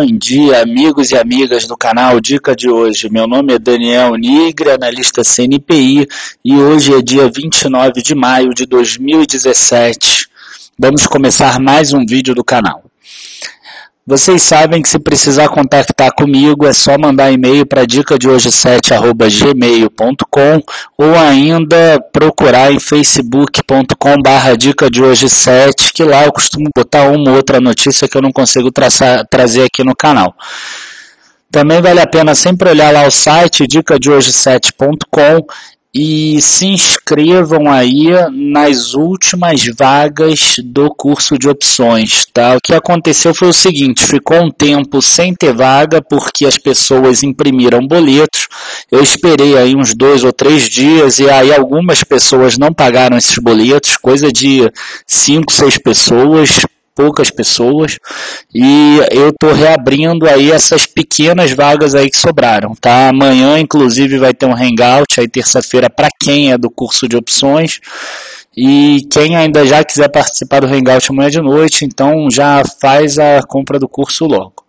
Bom dia, amigos e amigas do canal Dica de Hoje. Meu nome é Daniel Nigre, analista CNPI, e hoje é dia 29 de maio de 2017. Vamos começar mais um vídeo do canal. Vocês sabem que se precisar contactar comigo é só mandar e-mail para dicadehoje7@gmail.com ou ainda procurar em facebook.com/dicadehoje7, que lá eu costumo botar uma ou outra notícia que eu não consigo trazer aqui no canal. Também vale a pena sempre olhar lá o site dicadehoje7.com e se inscrevam aí nas últimas vagas do curso de opções, tá? O que aconteceu foi o seguinte, ficou um tempo sem ter vaga porque as pessoas imprimiram boletos. Eu esperei aí uns 2 ou 3 dias e aí algumas pessoas não pagaram esses boletos, coisa de 5, 6 pessoas, poucas pessoas, e eu estou reabrindo aí essas pequenas vagas aí que sobraram, tá? Amanhã, inclusive, vai ter um hangout, aí terça-feira, para quem é do curso de opções, e quem ainda já quiser participar do hangout amanhã de noite, então já faz a compra do curso logo,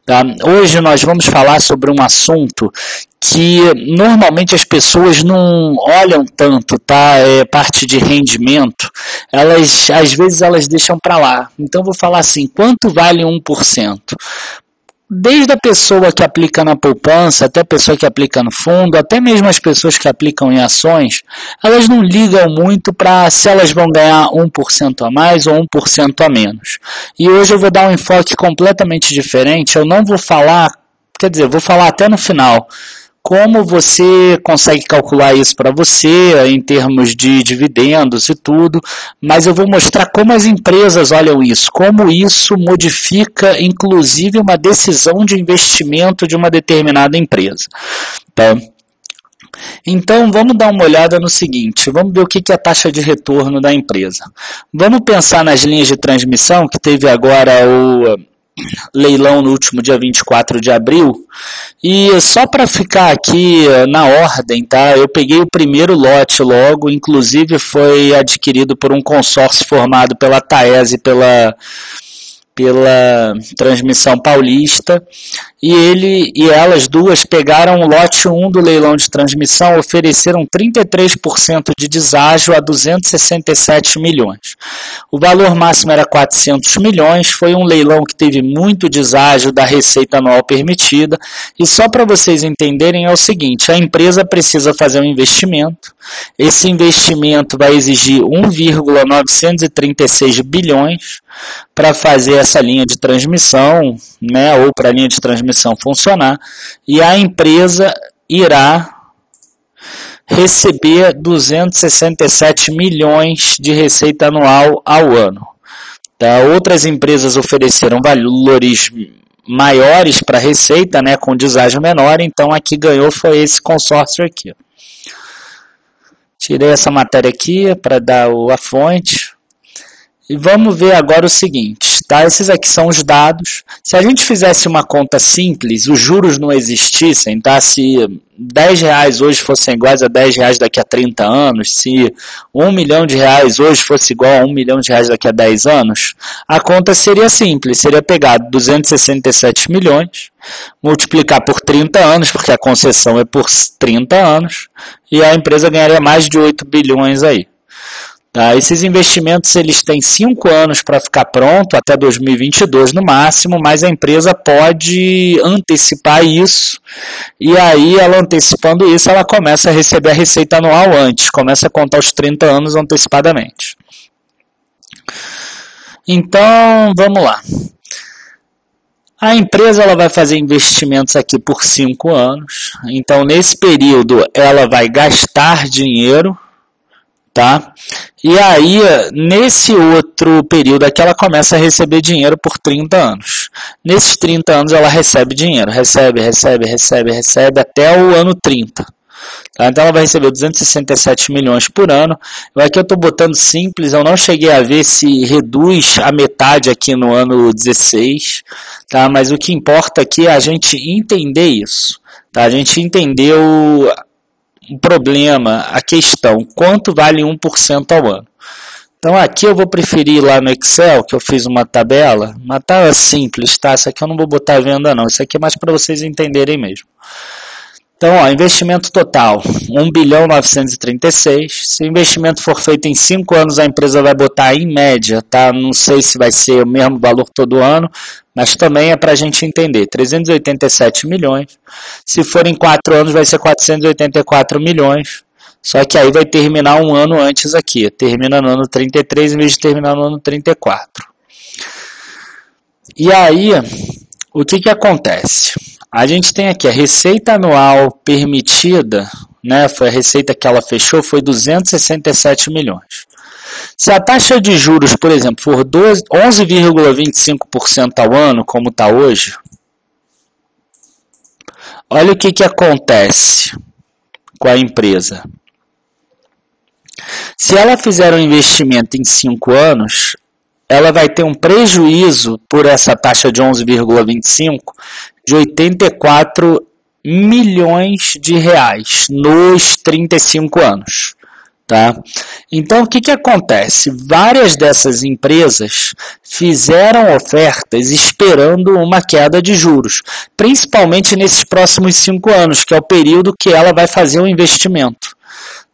tá? Hoje nós vamos falar sobre um assunto que normalmente as pessoas não olham tanto, tá? Parte de rendimento, às vezes elas deixam para lá. Então vou falar assim, quanto vale 1%? Desde a pessoa que aplica na poupança, até a pessoa que aplica no fundo, até mesmo as pessoas que aplicam em ações, elas não ligam muito para se elas vão ganhar 1% a mais ou 1% a menos. E hoje eu vou dar um enfoque completamente diferente, eu não vou falar, vou falar até no final, como você consegue calcular isso para você, em termos de dividendos e tudo, mas eu vou mostrar como as empresas olham isso, como isso modifica, inclusive, uma decisão de investimento de uma determinada empresa. Tá? Então, vamos dar uma olhada no seguinte, vamos ver o que é a taxa de retorno da empresa. Vamos pensar nas linhas de transmissão, que teve agora o leilão no último dia 24 de abril, e só para ficar aqui na ordem, tá? Eu peguei o primeiro lote logo, inclusive foi adquirido por um consórcio formado pela Taese e pela Transmissão Paulista, e elas duas pegaram o lote 1 do leilão de transmissão, ofereceram 33% de deságio a 267 milhões. O valor máximo era 400 milhões, foi um leilão que teve muito deságio da receita anual permitida, e só para vocês entenderem é o seguinte, a empresa precisa fazer um investimento, esse investimento vai exigir 1,936 bilhões para fazer essa linha de transmissão, né, ou para a linha de transmissão funcionar, e a empresa irá receber 267 milhões de receita anual ao ano. Tá? Outras empresas ofereceram valores maiores para receita, né, com deságio menor, então aqui ganhou foi esse consórcio aqui. Tirei essa matéria aqui para dar a fonte. E vamos ver agora o seguinte, tá? Esses aqui são os dados. Se a gente fizesse uma conta simples, os juros não existissem, tá? Se R$10 hoje fossem iguais a R$10 daqui a 30 anos, se R$1 milhão hoje fosse igual a R$1 milhão daqui a 10 anos, a conta seria simples, seria pegar 267 milhões, multiplicar por 30 anos, porque a concessão é por 30 anos, e a empresa ganharia mais de 8 bilhões aí. Tá, esses investimentos eles têm 5 anos para ficar pronto, até 2022 no máximo, mas a empresa pode antecipar isso, e aí ela antecipando isso, ela começa a receber a receita anual antes, começa a contar os 30 anos antecipadamente. Então, vamos lá. A empresa ela vai fazer investimentos aqui por 5 anos, então nesse período ela vai gastar dinheiro, tá? E aí, nesse outro período aqui, ela começa a receber dinheiro por 30 anos. Nesses 30 anos, ela recebe dinheiro, recebe até o ano 30. Tá? Então, ela vai receber 267 milhões por ano. Aqui eu estou botando simples, eu não cheguei a ver se reduz a metade aqui no ano 16, tá? Mas o que importa aqui é a gente entender isso. Tá? A gente entendeu o problema, a questão, quanto vale 1% ao ano. Então aqui eu vou preferir ir lá no Excel, que eu fiz uma tabela simples, tá? Isso aqui eu não vou botar à venda não, isso aqui é mais para vocês entenderem mesmo. Então, ó, investimento total, 1.936. Se o investimento for feito em 5 anos, a empresa vai botar em média, tá? Não sei se vai ser o mesmo valor todo ano, mas também é para a gente entender, 387 milhões. Se for em 4 anos, vai ser 484 milhões. Só que aí vai terminar um ano antes aqui, termina no ano 33 em vez de terminar no ano 34. E aí, o que acontece? A gente tem aqui a receita anual permitida, né, foi a receita que ela fechou, foi 267 milhões. Se a taxa de juros, por exemplo, for 11,25% ao ano, como está hoje, olha o que acontece com a empresa. Se ela fizer um investimento em 5 anos, ela vai ter um prejuízo por essa taxa de 11,25 de 84 milhões de reais nos 35 anos. Tá? Então, o que acontece? Várias dessas empresas fizeram ofertas esperando uma queda de juros, principalmente nesses próximos 5 anos, que é o período que ela vai fazer o investimento.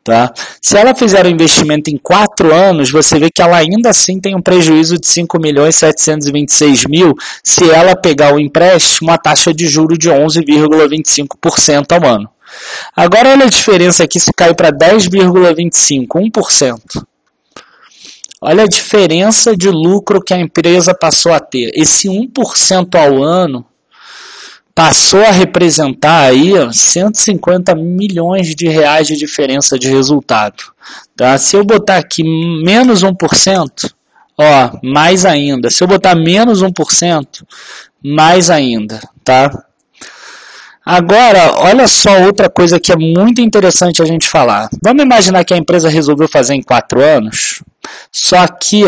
Tá? Se ela fizer um investimento em 4 anos, você vê que ela ainda assim tem um prejuízo de 5.726.000 se ela pegar o empréstimo a taxa de juros de 11,25% ao ano. Agora olha a diferença aqui se cai para 10,25%, 1%. Olha a diferença de lucro que a empresa passou a ter. Esse 1% ao ano passou a representar aí 150 milhões de reais de diferença de resultado. Tá? Se eu botar aqui menos 1%, ó, mais ainda. Se eu botar menos 1%, mais ainda. Tá? Agora, olha só outra coisa que é muito interessante a gente falar. Vamos imaginar que a empresa resolveu fazer em 4 anos, só que,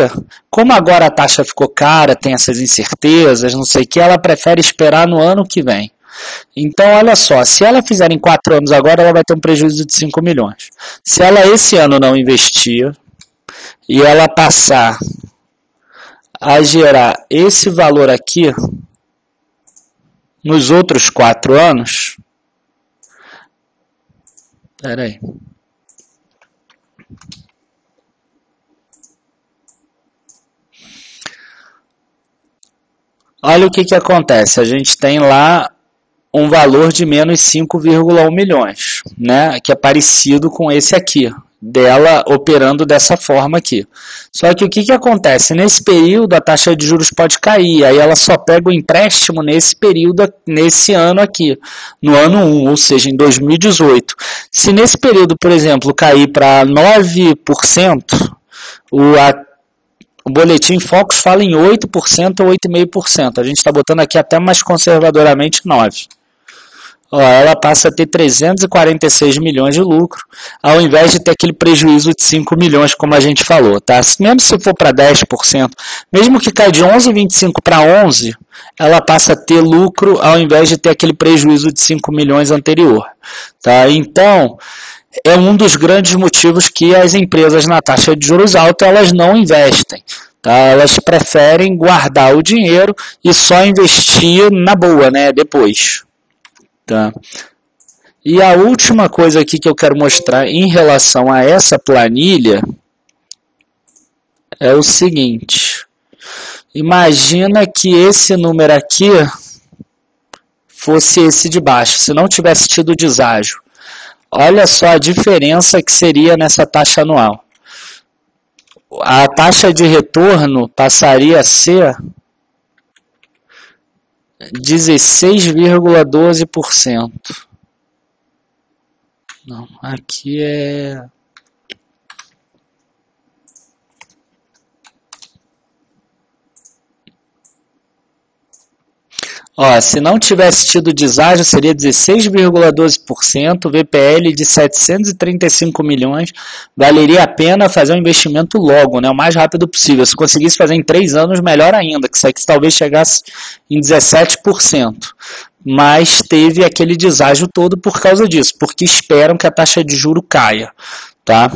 como agora a taxa ficou cara, tem essas incertezas, não sei o que, ela prefere esperar no ano que vem. Então, olha só, se ela fizer em 4 anos agora, ela vai ter um prejuízo de 5 milhões. Se ela esse ano não investir e ela passar a gerar esse valor aqui, nos outros 4 anos, peraí. Olha o que acontece, a gente tem lá um valor de menos 5,1 milhões, né, que é parecido com esse aqui, dela operando dessa forma aqui. Só que o que acontece? Nesse período a taxa de juros pode cair, aí ela só pega o empréstimo nesse período, nesse ano aqui, no ano 1, ou seja, em 2018. Se nesse período, por exemplo, cair para 9%, o boletim Focus fala em 8% ou 8,5%. A gente está botando aqui até mais conservadoramente 9%. Ó, ela passa a ter 346 milhões de lucro, ao invés de ter aquele prejuízo de 5 milhões, como a gente falou. Tá? Mesmo se for para 10%, mesmo que caia de 11,25 para 11%, ela passa a ter lucro, ao invés de ter aquele prejuízo de 5 milhões anterior. Tá? Então, é um dos grandes motivos que as empresas na taxa de juros alta elas não investem. Tá? Elas preferem guardar o dinheiro e só investir na boa, né, depois. Tá? E a última coisa aqui que eu quero mostrar em relação a essa planilha é o seguinte. Imagina que esse número aqui fosse esse de baixo, se não tivesse tido deságio. Olha só a diferença que seria nessa taxa anual. A taxa de retorno passaria a ser 16,12%. Não, aqui é... Ó, se não tivesse tido deságio, seria 16,12%, VPL de 735 milhões, valeria a pena fazer um investimento logo, né, o mais rápido possível. Se conseguisse fazer em 3 anos, melhor ainda, que isso aqui talvez chegasse em 17%. Mas teve aquele deságio todo por causa disso, porque esperam que a taxa de juro caia, tá?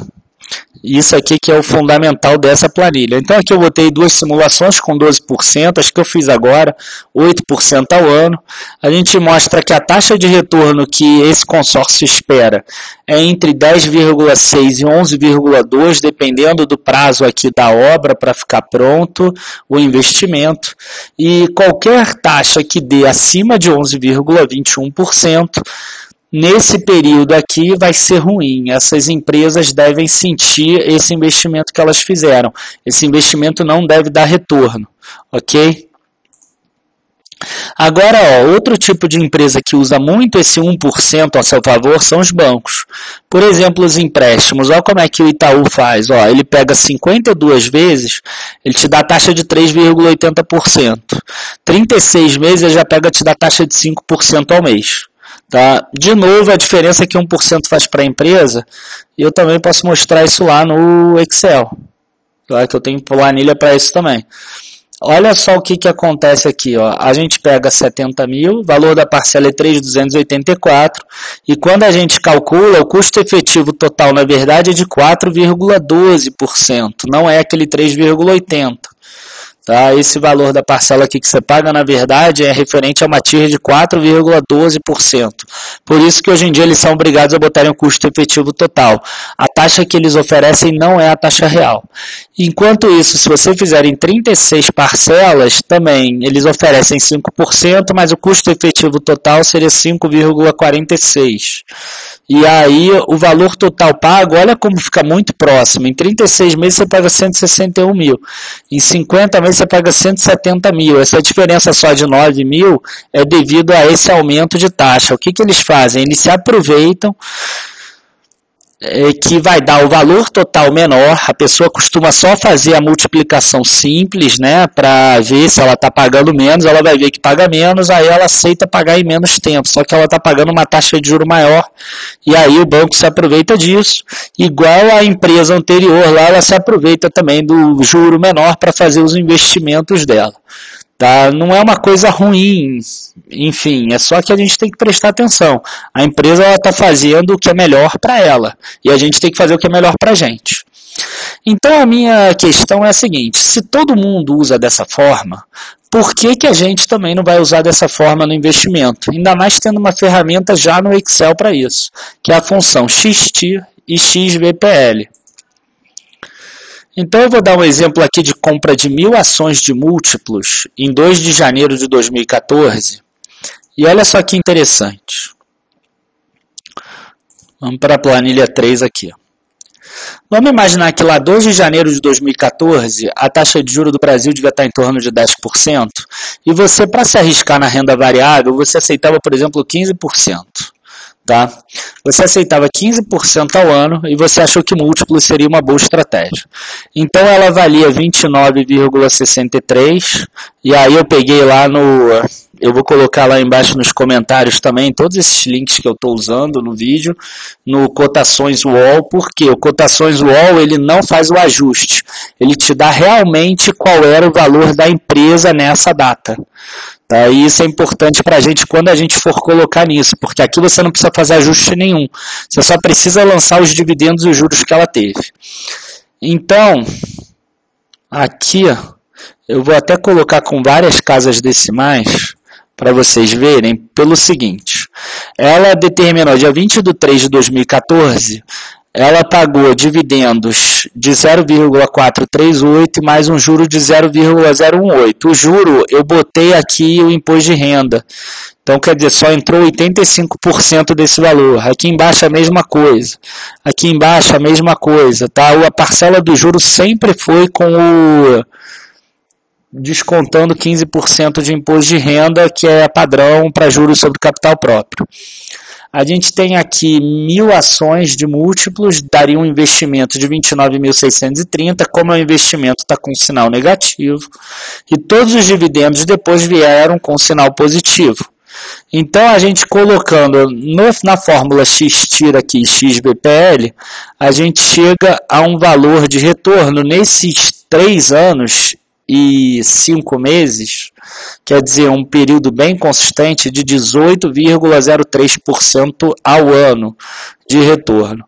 Isso aqui que é o fundamental dessa planilha. Então aqui eu botei duas simulações com 12%, acho que eu fiz agora, 8% ao ano. A gente mostra que a taxa de retorno que esse consórcio espera é entre 10,6 e 11,2, dependendo do prazo aqui da obra para ficar pronto, o investimento. E qualquer taxa que dê acima de 11,21%, nesse período aqui vai ser ruim. Essas empresas devem sentir esse investimento que elas fizeram. Esse investimento não deve dar retorno, ok? Agora, outro tipo de empresa que usa muito esse 1% a seu favor são os bancos. Por exemplo, os empréstimos. Olha como é que o Itaú faz. Ele pega 52 vezes, ele te dá taxa de 3,80%. 36 meses, ele já te dá taxa de 5% ao mês. Tá? De novo, a diferença que 1% faz para a empresa, eu também posso mostrar isso lá no Excel. Tá? Que eu tenho planilha para isso também. Olha só o que acontece aqui. A gente pega 70 mil, valor da parcela é 3.284, e quando a gente calcula, o custo efetivo total, na verdade, é de 4,12%, não é aquele 3,80%. Tá? Esse valor da parcela aqui que você paga, na verdade, é referente a uma TIR de 4,12%. Por isso que hoje em dia eles são obrigados a botarem o custo efetivo total. A taxa que eles oferecem não é a taxa real. Enquanto isso, se você fizer em 36 parcelas, também eles oferecem 5%, mas o custo efetivo total seria 5,46%. E aí o valor total pago, olha como fica muito próximo. Em 36 meses você paga 161 mil. Em 50 meses você paga 170 mil. Essa diferença só de 9 mil é devido a esse aumento de taxa. O que eles fazem? Eles se aproveitam que vai dar o valor total menor. A pessoa costuma só fazer a multiplicação simples, né, para ver se ela está pagando menos, ela vai ver que paga menos, aí ela aceita pagar em menos tempo, só que ela está pagando uma taxa de juro maior, e aí o banco se aproveita disso, igual a empresa anterior lá, ela se aproveita também do juro menor para fazer os investimentos dela. Tá? Não é uma coisa ruim, enfim, é só que a gente tem que prestar atenção. A empresa está fazendo o que é melhor para ela, e a gente tem que fazer o que é melhor para a gente. Então a minha questão é a seguinte: se todo mundo usa dessa forma, por que a gente também não vai usar dessa forma no investimento? Ainda mais tendo uma ferramenta já no Excel para isso, que é a função XTIR e XVPL. Então eu vou dar um exemplo aqui de compra de 1.000 ações de múltiplos em 2 de janeiro de 2014. E olha só que interessante. Vamos para a planilha 3 aqui. Vamos imaginar que lá 2 de janeiro de 2014, a taxa de juros do Brasil devia estar em torno de 10%. E você, para se arriscar na renda variável, você aceitava, por exemplo, 15%. Tá? Você aceitava 15% ao ano e você achou que múltiplo seria uma boa estratégia. Então ela valia 29,63 e aí eu peguei lá eu vou colocar lá embaixo nos comentários também todos esses links que eu estou usando no vídeo, no Cotações UOL, porque o Cotações UOL ele não faz o ajuste, ele te dá realmente qual era o valor da empresa nessa data. Tá? E isso é importante para a gente quando a gente for colocar nisso, porque aqui você não precisa fazer ajuste nenhum, você só precisa lançar os dividendos e os juros que ela teve. Então, aqui eu vou até colocar com várias casas decimais, para vocês verem, pelo seguinte: ela determinou, dia 20 de 3 de 2014, ela pagou dividendos de 0,438 mais um juro de 0,018. O juro, eu botei aqui o imposto de renda. Então, quer dizer, só entrou 85% desse valor. Aqui embaixo a mesma coisa. Aqui embaixo a mesma coisa. Tá? A parcela do juro sempre foi com o descontando 15% de imposto de renda, que é padrão para juros sobre capital próprio. A gente tem aqui 1.000 ações de múltiplos, daria um investimento de 29.630, como o investimento está com sinal negativo, e todos os dividendos depois vieram com sinal positivo. Então, a gente colocando na fórmula XTIR aqui, XVPL, a gente chega a um valor de retorno nesses 3 anos e 5 meses, quer dizer, um período bem consistente de 18,03% ao ano de retorno.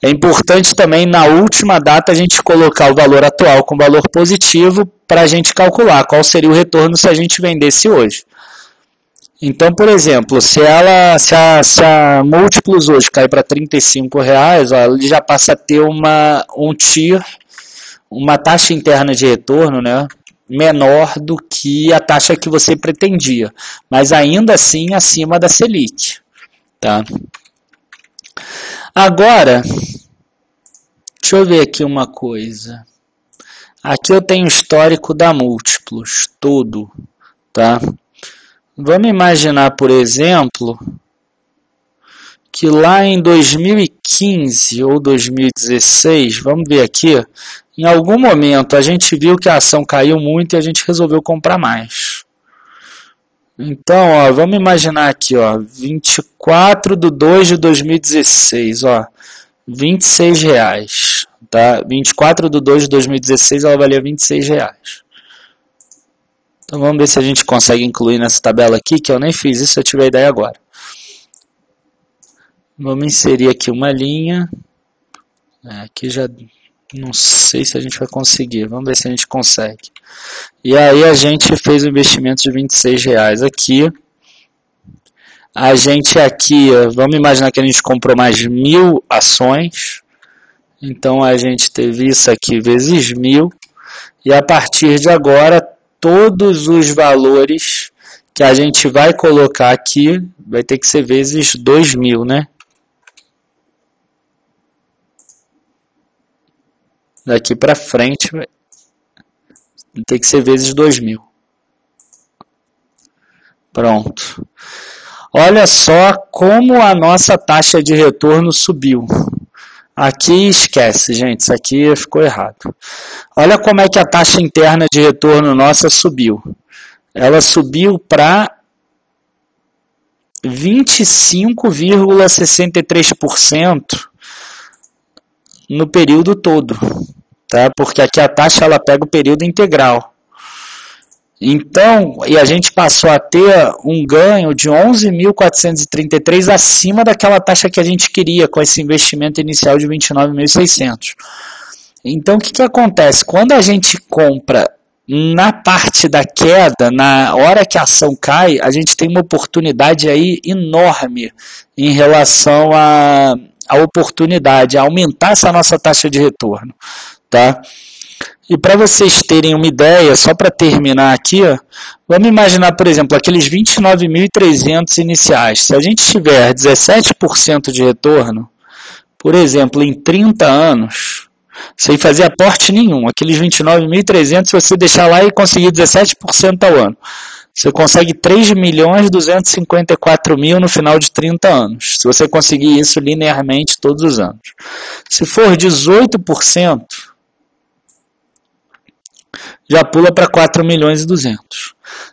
É importante também, na última data, a gente colocar o valor atual com valor positivo para a gente calcular qual seria o retorno se a gente vendesse hoje. Então, por exemplo, se a Múltiplos hoje cai para R$35, ó, ele já passa a ter uma taxa interna de retorno, né, menor do que a taxa que você pretendia, mas ainda assim acima da Selic. Tá? Agora, deixa eu ver aqui uma coisa. Aqui eu tenho o histórico da Múltiplos, todo. Tá? Vamos imaginar, por exemplo, que lá em 2015 ou 2016, vamos ver aqui, em algum momento a gente viu que a ação caiu muito e a gente resolveu comprar mais. Então, ó, vamos imaginar aqui, ó, 24/2/2016, ó, R$26, tá? 24/2/2016 ela valia R$26. Então vamos ver se a gente consegue incluir nessa tabela aqui, que eu nem fiz isso, eu tive a ideia agora. Vamos inserir aqui uma linha. Aqui já não sei se a gente vai conseguir, vamos ver se a gente consegue. E aí a gente fez o investimento de R$26 aqui. A gente aqui, vamos imaginar que a gente comprou mais 1.000 ações. Então a gente teve isso aqui vezes 1.000. E a partir de agora, todos os valores que a gente vai colocar aqui, vai ter que ser vezes 2.000, né? Daqui para frente, vai ter que ser vezes 2.000. Pronto. Olha só como a nossa taxa de retorno subiu. Aqui esquece, gente, isso aqui ficou errado. Olha como é que a taxa interna de retorno nossa subiu. Ela subiu para 25,63% no período todo, tá? Porque aqui a taxa ela pega o período integral. Então, e a gente passou a ter um ganho de 11.433 acima daquela taxa que a gente queria com esse investimento inicial de 29.600. Então, o que acontece? Quando a gente compra na parte da queda, na hora que a ação cai, a gente tem uma oportunidade aí enorme em relação à oportunidade, a aumentar essa nossa taxa de retorno, tá? E para vocês terem uma ideia, só para terminar aqui, ó, vamos imaginar, por exemplo, aqueles 29.300 iniciais. Se a gente tiver 17% de retorno, por exemplo, em 30 anos, sem fazer aporte nenhum, aqueles 29.300, se você deixar lá e conseguir 17% ao ano, você consegue 3.254.000 no final de 30 anos. Se você conseguir isso linearmente todos os anos. Se for 18%, já pula para 4.200.000.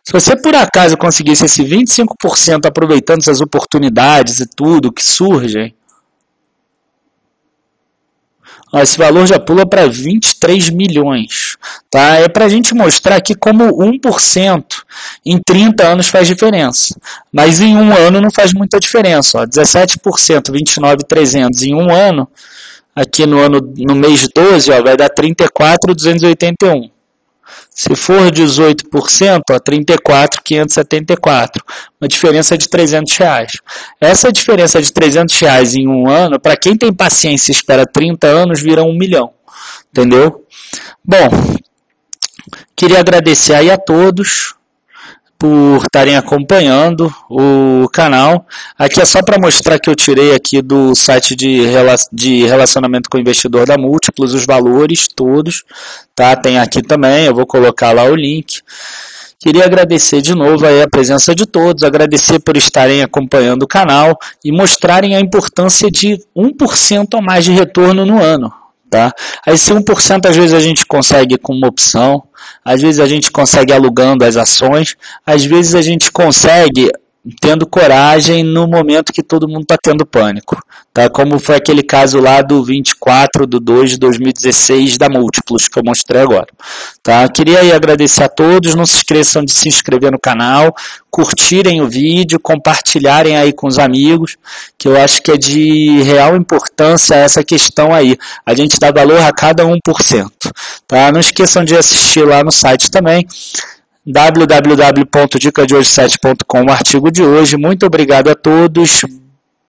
Se você por acaso conseguisse esse 25% aproveitando essas oportunidades e tudo que surgem, esse valor já pula para 23 milhões. Tá? É para a gente mostrar aqui como 1% em 30 anos faz diferença. Mas em um ano não faz muita diferença. Ó. 17%, 29.300 em um ano, aqui no mês 12, ó, vai dar 34.281. Se for 18%, ó, 34.574, uma diferença de R$300. Essa diferença de R$300 em um ano, para quem tem paciência e espera 30 anos, vira 1 milhão. Entendeu? Bom, queria agradecer aí a todos por estarem acompanhando o canal. Aqui é só para mostrar que eu tirei aqui do site de relacionamento com o investidor da Múltiplos, os valores todos, tá? Tem aqui também, eu vou colocar lá o link. Queria agradecer de novo aí a presença de todos, agradecer por estarem acompanhando o canal e mostrarem a importância de 1% a mais de retorno no ano. Tá? Aí esse 1% às vezes a gente consegue com uma opção, às vezes a gente consegue alugando as ações, às vezes a gente consegue tendo coragem no momento que todo mundo está tendo pânico, tá? Como foi aquele caso lá do 24/2 de 2016 da Múltiplos, que eu mostrei agora, tá? Queria aí agradecer a todos, não se esqueçam de se inscrever no canal, curtirem o vídeo, compartilharem aí com os amigos, que eu acho que é de real importância essa questão aí, a gente dá valor a cada 1%, tá? Não esqueçam de assistir lá no site também, www.dicadehoje7.com, o artigo de hoje. Muito obrigado a todos.